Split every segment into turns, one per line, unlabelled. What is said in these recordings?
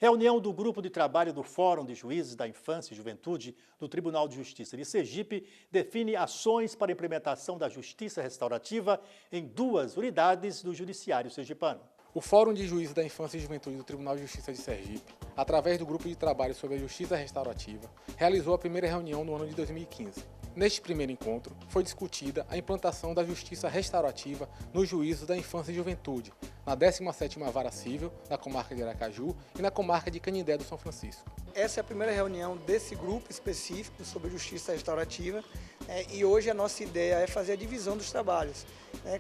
Reunião do Grupo de Trabalho do Fórum de Juízes da Infância e Juventude do Tribunal de Justiça de Sergipe define ações para a implementação da justiça restaurativa em 2 unidades do Judiciário sergipano.
O Fórum de Juízes da Infância e Juventude do Tribunal de Justiça de Sergipe, através do Grupo de Trabalho sobre a Justiça Restaurativa, realizou a primeira reunião no ano de 2015. Neste primeiro encontro, foi discutida a implantação da Justiça Restaurativa nos Juízos da Infância e Juventude, na 17ª Vara Cível, na comarca de Aracaju e na comarca de Canindé do São Francisco.
Essa é a primeira reunião desse grupo específico sobre justiça restaurativa, e hoje a nossa ideia é fazer a divisão dos trabalhos,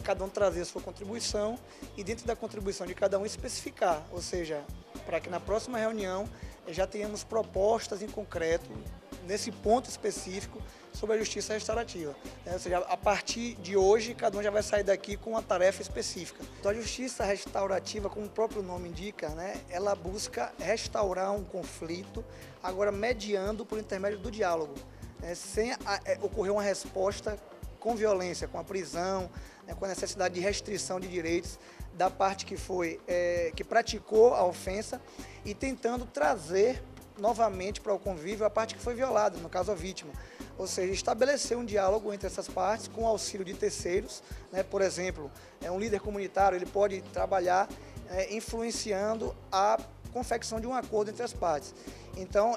cada um trazer a sua contribuição e dentro da contribuição de cada um especificar, ou seja, para que na próxima reunião já tenhamos propostas em concreto, nesse ponto específico, sobre a justiça restaurativa. Ou seja, a partir de hoje, cada um já vai sair daqui com uma tarefa específica. Então, a justiça restaurativa, como o próprio nome indica, ela busca restaurar um conflito, agora mediando por intermédio do diálogo, sem ocorrer uma resposta com violência, com a prisão, com a necessidade de restrição de direitos da parte que praticou a ofensa e tentando trazer novamente para o convívio a parte que foi violada, no caso a vítima. Ou seja, estabelecer um diálogo entre essas partes com auxílio de terceiros, por exemplo, um líder comunitário ele pode trabalhar influenciando a confecção de um acordo entre as partes. Então,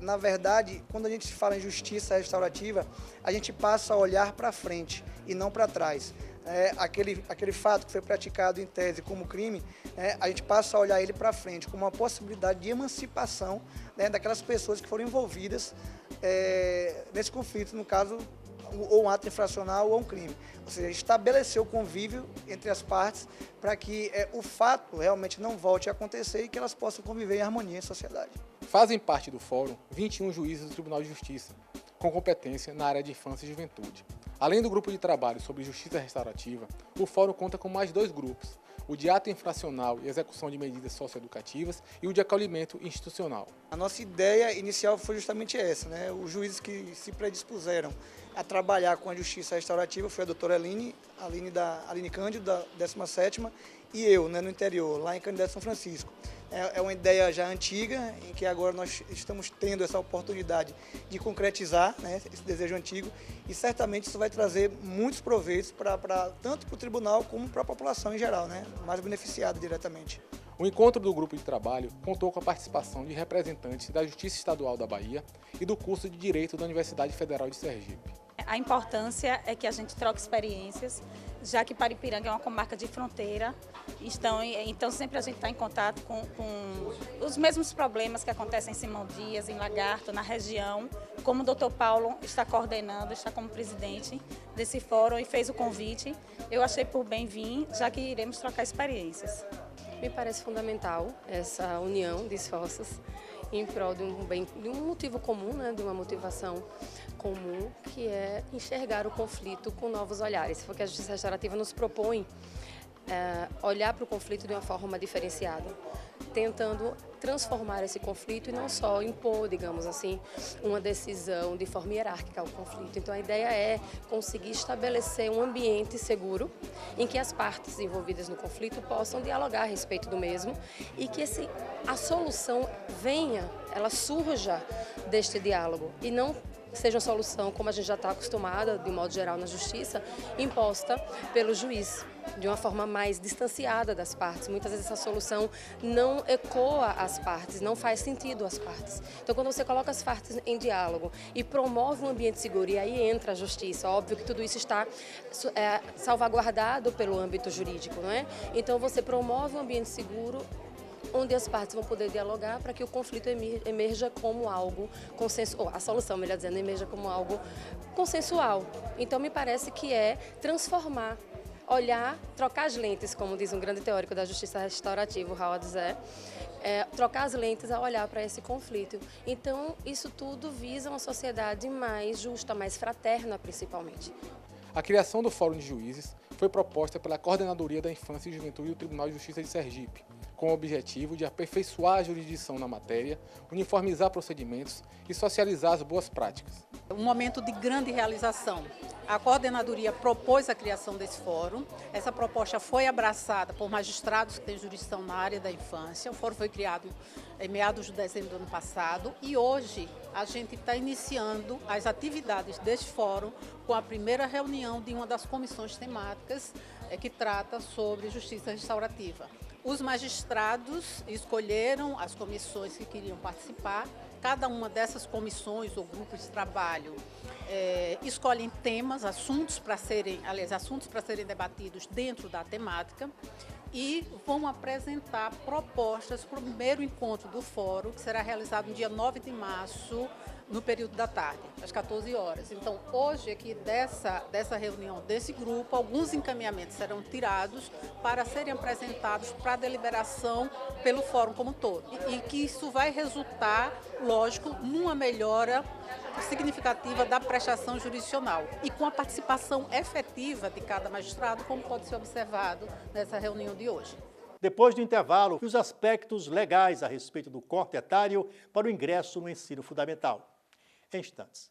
na verdade, quando a gente fala em justiça restaurativa, a gente passa a olhar para frente e não para trás. Aquele fato que foi praticado em tese como crime, a gente passa a olhar ele para frente como uma possibilidade de emancipação daquelas pessoas que foram envolvidas nesse conflito, no caso, ou um ato infracional ou um crime. Ou seja, estabelecer o convívio entre as partes para que o fato realmente não volte a acontecer e que elas possam conviver em harmonia em sociedade.
Fazem parte do Fórum 21 juízes do Tribunal de Justiça, com competência na área de infância e juventude. Além do grupo de trabalho sobre justiça restaurativa, o Fórum conta com mais 2 grupos, o de ato infracional e execução de medidas socioeducativas e o de acolhimento institucional.
A nossa ideia inicial foi justamente essa, Os juízes que se predispuseram a trabalhar com a justiça restaurativa foi a doutora Aline Cândido, da 17ª, e eu, no interior, lá em Canindé, São Francisco. É uma ideia já antiga, em que agora nós estamos tendo essa oportunidade de concretizar esse desejo antigo, e certamente isso vai trazer muitos proveitos tanto para o tribunal como para a população em geral, mais beneficiada diretamente.
O encontro do grupo de trabalho contou com a participação de representantes da Justiça Estadual da Bahia e do curso de Direito da Universidade Federal de Sergipe.
A importância é que a gente troque experiências, já que Paripiranga é uma comarca de fronteira, então sempre a gente está em contato com os mesmos problemas que acontecem em Simão Dias, em Lagarto, na região. Como o doutor Paulo está coordenando, está como presidente desse fórum e fez o convite, eu achei por bem vir, já que iremos trocar experiências.
Me parece fundamental essa união de esforços em prol de um motivo comum, de uma motivação comum, que é enxergar o conflito com novos olhares. Porque a justiça restaurativa nos propõe olhar para o conflito de uma forma diferenciada, tentando transformar esse conflito e não só impor, digamos assim, uma decisão de forma hierárquica ao conflito. Então a ideia é conseguir estabelecer um ambiente seguro em que as partes envolvidas no conflito possam dialogar a respeito do mesmo e que a solução ela surja deste diálogo e não seja uma solução, como a gente já está acostumada, de modo geral, na justiça, imposta pelo juiz, de uma forma mais distanciada das partes. Muitas vezes essa solução não ecoa as partes, não faz sentido às partes. Então, quando você coloca as partes em diálogo e promove um ambiente seguro, e aí entra a justiça, óbvio que tudo isso está salvaguardado pelo âmbito jurídico, não é? Então, você promove um ambiente seguro, onde as partes vão poder dialogar para que o conflito emerja como algo consensual, a solução, melhor dizendo, emerja como algo consensual. Então, me parece que é transformar, olhar, trocar as lentes, como diz um grande teórico da justiça restaurativa, o Howard Zé, trocar as lentes ao olhar para esse conflito. Então, isso tudo visa uma sociedade mais justa, mais fraterna, principalmente.
A criação do Fórum de Juízes foi proposta pela Coordenadoria da Infância e Juventude do Tribunal de Justiça de Sergipe, com com o objetivo de aperfeiçoar a jurisdição na matéria, uniformizar procedimentos e socializar as boas práticas.
Um momento de grande realização. A coordenadoria propôs a criação desse fórum. Essa proposta foi abraçada por magistrados que têm jurisdição na área da infância. O fórum foi criado em meados de dezembro do ano passado e hoje a gente está iniciando as atividades deste fórum com a primeira reunião de uma das comissões temáticas que trata sobre justiça restaurativa. Os magistrados escolheram as comissões que queriam participar. Cada uma dessas comissões ou grupos de trabalho escolhem temas, assuntos para serem debatidos dentro da temática e vão apresentar propostas para o primeiro encontro do fórum, que será realizado no dia 9 de março, no período da tarde, às 14 horas. Então, hoje, aqui dessa reunião desse grupo, alguns encaminhamentos serão tirados para serem apresentados para deliberação pelo fórum como um todo. E que isso vai resultar, lógico, numa melhora significativa da prestação jurisdicional e com a participação efetiva de cada magistrado, como pode ser observado nessa reunião de hoje.
Depois do intervalo, os aspectos legais a respeito do corte etário para o ingresso no ensino fundamental. Em instantes.